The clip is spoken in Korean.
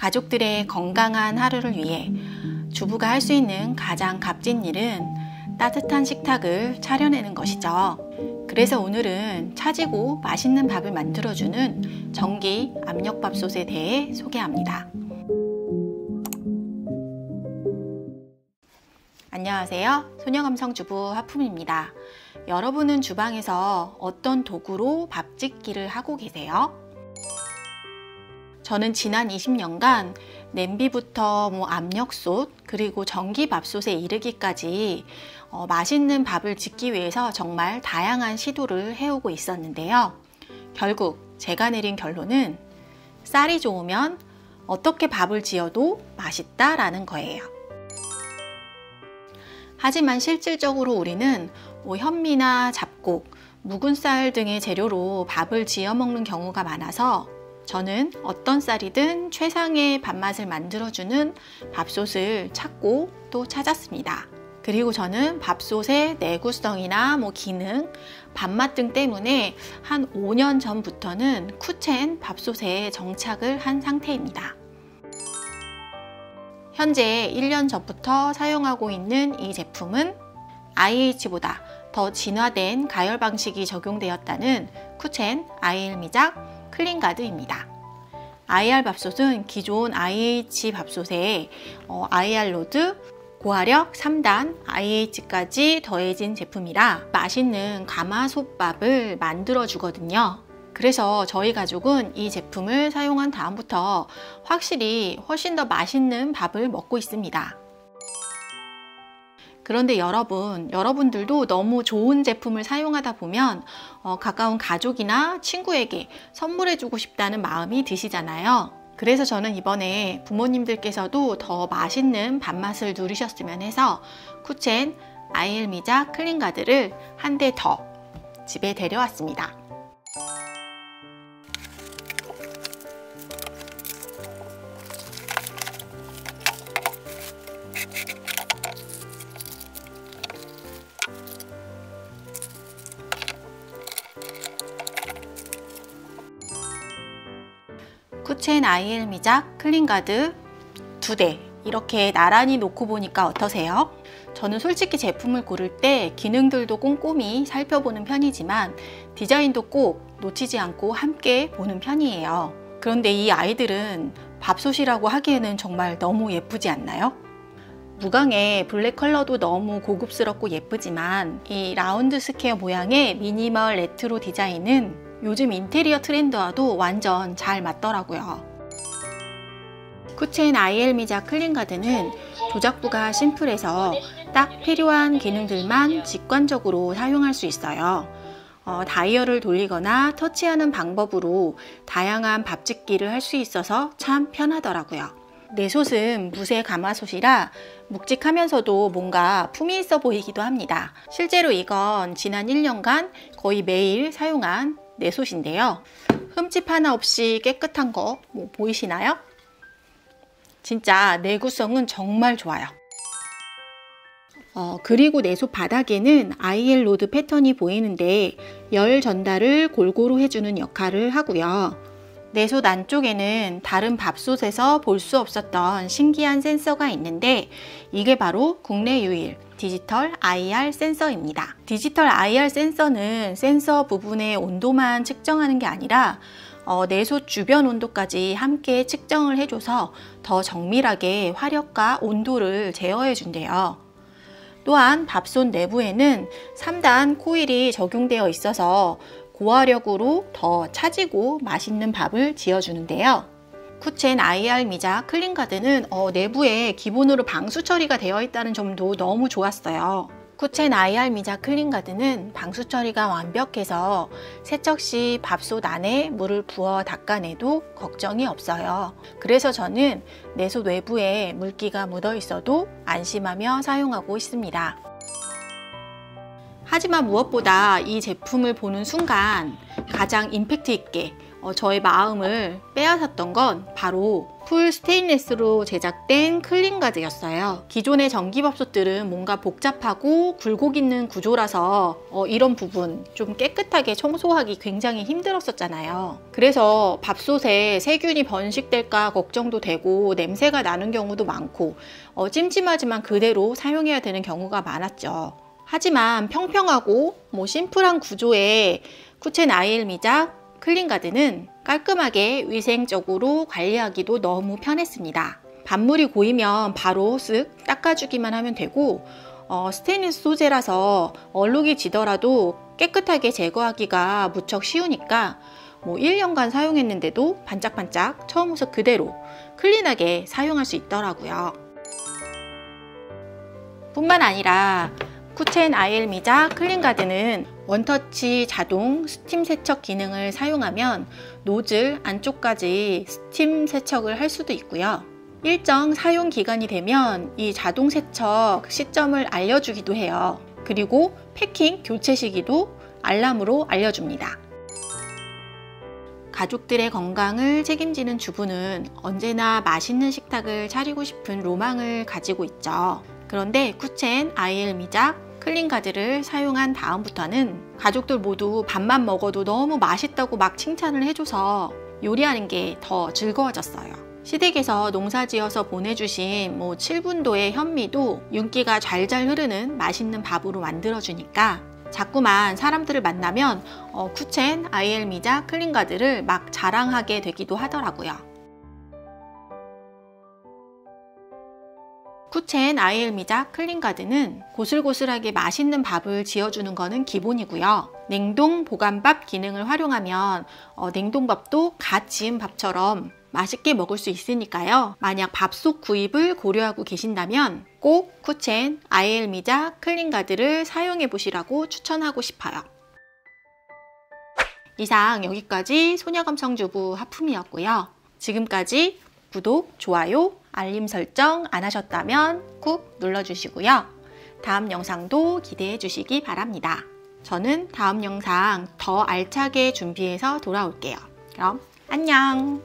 가족들의 건강한 하루를 위해 주부가 할 수 있는 가장 값진 일은 따뜻한 식탁을 차려내는 것이죠. 그래서 오늘은 차지고 맛있는 밥을 만들어주는 전기 압력밥솥에 대해 소개합니다. 안녕하세요. 소녀감성주부 하품입니다. 여러분은 주방에서 어떤 도구로 밥 짓기를 하고 계세요? 저는 지난 20년간 냄비부터 압력솥 그리고 전기밥솥에 이르기까지 맛있는 밥을 짓기 위해서 정말 다양한 시도를 해오고 있었는데요. 결국 제가 내린 결론은 쌀이 좋으면 어떻게 밥을 지어도 맛있다라는 거예요. 하지만 실질적으로 우리는 현미나 잡곡, 묵은 쌀 등의 재료로 밥을 지어 먹는 경우가 많아서 저는 어떤 쌀이든 최상의 밥맛을 만들어주는 밥솥을 찾고 또 찾았습니다. 그리고 저는 밥솥의 내구성이나 기능, 밥맛 등 때문에 한 5년 전부터는 쿠첸 밥솥에 정착을 한 상태입니다. 현재 1년 전부터 사용하고 있는 이 제품은 IH보다 더 진화된 가열 방식이 적용되었다는 쿠첸 IR 미작 클린가드입니다. IR 밥솥은 기존 IH 밥솥에 IR 로드, 고화력 3단 IH까지 더해진 제품이라 맛있는 가마솥밥을 만들어 주거든요. 그래서 저희 가족은 이 제품을 사용한 다음부터 확실히 훨씬 더 맛있는 밥을 먹고 있습니다. 그런데 여러분들도 너무 좋은 제품을 사용하다 보면 가까운 가족이나 친구에게 선물해주고 싶다는 마음이 드시잖아요. 그래서 저는 이번에 부모님들께서도 더 맛있는 밥맛을 누리셨으면 해서 쿠첸 IR 미작 클린가드를 한 대 더 집에 데려왔습니다. 쿠첸 IR 미작 클린가드 2대 이렇게 나란히 놓고 보니까 어떠세요? 저는 솔직히 제품을 고를 때 기능들도 꼼꼼히 살펴보는 편이지만 디자인도 꼭 놓치지 않고 함께 보는 편이에요. 그런데 이 아이들은 밥솥이라고 하기에는 정말 너무 예쁘지 않나요? 무광의 블랙 컬러도 너무 고급스럽고 예쁘지만 이 라운드 스퀘어 모양의 미니멀 레트로 디자인은 요즘 인테리어 트렌드와도 완전 잘 맞더라고요. 쿠첸 IR 미작 클린가드는 조작부가 심플해서 딱 필요한 기능들만 직관적으로 사용할 수 있어요. 다이얼을 돌리거나 터치하는 방법으로 다양한 밥 짓기를 할 수 있어서 참 편하더라고요. 내 솥은 무쇠 가마솥이라 묵직하면서도 뭔가 품위 있어 보이기도 합니다. 실제로 이건 지난 1년간 거의 매일 사용한 내 솥인데요. 흠집 하나 없이 깨끗한 거 보이시나요? 진짜 내구성은 정말 좋아요. 그리고 내 솥 바닥에는 IR 로드 패턴이 보이는데 열 전달을 골고루 해주는 역할을 하고요. 내 솥 안쪽에는 다른 밥솥에서 볼 수 없었던 신기한 센서가 있는데 이게 바로 국내 유일 디지털 IR 센서입니다. 디지털 IR 센서는 센서 부분의 온도만 측정하는 게 아니라 내 솥 주변 온도까지 함께 측정을 해줘서 더 정밀하게 화력과 온도를 제어해 준대요. 또한 밥솥 내부에는 3단 코일이 적용되어 있어서 고화력으로 더 차지고 맛있는 밥을 지어주는데요. 쿠첸 IR 미작 클린가드는 내부에 기본으로 방수 처리가 되어 있다는 점도 너무 좋았어요. 쿠첸 IR 미작 클린가드는 방수 처리가 완벽해서 세척 시 밥솥 안에 물을 부어 닦아내도 걱정이 없어요. 그래서 저는 내 솥 외부에 물기가 묻어 있어도 안심하며 사용하고 있습니다. 하지만 무엇보다 이 제품을 보는 순간 가장 임팩트 있게 저의 마음을 빼앗았던 건 바로 풀 스테인리스로 제작된 클린가드였어요. 기존의 전기밥솥들은 뭔가 복잡하고 굴곡 있는 구조라서 이런 부분 좀 깨끗하게 청소하기 굉장히 힘들었었잖아요. 그래서 밥솥에 세균이 번식될까 걱정도 되고 냄새가 나는 경우도 많고 찜찜하지만 그대로 사용해야 되는 경우가 많았죠. 하지만 평평하고 심플한 구조의 쿠첸 아이엘 미작 클린가드는 깔끔하게 위생적으로 관리하기도 너무 편했습니다. 밥물이 고이면 바로 쓱 닦아주기만 하면 되고 스테인리스 소재라서 얼룩이 지더라도 깨끗하게 제거하기가 무척 쉬우니까 1년간 사용했는데도 반짝반짝 처음 모습 그대로 클린하게 사용할 수 있더라고요. 뿐만 아니라 쿠첸 아이엘 미작 클린가드는 원터치 자동 스팀 세척 기능을 사용하면 노즐 안쪽까지 스팀 세척을 할 수도 있고요. 일정 사용 기간이 되면 이 자동 세척 시점을 알려주기도 해요. 그리고 패킹 교체 시기도 알람으로 알려줍니다. 가족들의 건강을 책임지는 주부는 언제나 맛있는 식탁을 차리고 싶은 로망을 가지고 있죠. 그런데 쿠첸 아이엘 미작 클린가드를 사용한 다음부터는 가족들 모두 밥만 먹어도 너무 맛있다고 막 칭찬을 해줘서 요리하는 게 더 즐거워졌어요. 시댁에서 농사지어서 보내주신 7분도의 현미도 윤기가 잘잘 흐르는 맛있는 밥으로 만들어주니까 자꾸만 사람들을 만나면 쿠첸 아이엘 미작 클린가드를 막 자랑하게 되기도 하더라고요. 쿠첸 아이엘 미작 클린가드는 고슬고슬하게 맛있는 밥을 지어주는 거는 기본이고요. 냉동 보관밥 기능을 활용하면 냉동밥도 갓 지은 밥처럼 맛있게 먹을 수 있으니까요. 만약 밥솥 구입을 고려하고 계신다면 꼭 쿠첸 아이엘 미작 클린가드를 사용해 보시라고 추천하고 싶어요. 이상 여기까지 소녀감성주부 하품이었고요. 지금까지 구독, 좋아요, 알림 설정 안 하셨다면 꾹 눌러주시고요. 다음 영상도 기대해 주시기 바랍니다. 저는 다음 영상 더 알차게 준비해서 돌아올게요. 그럼 안녕!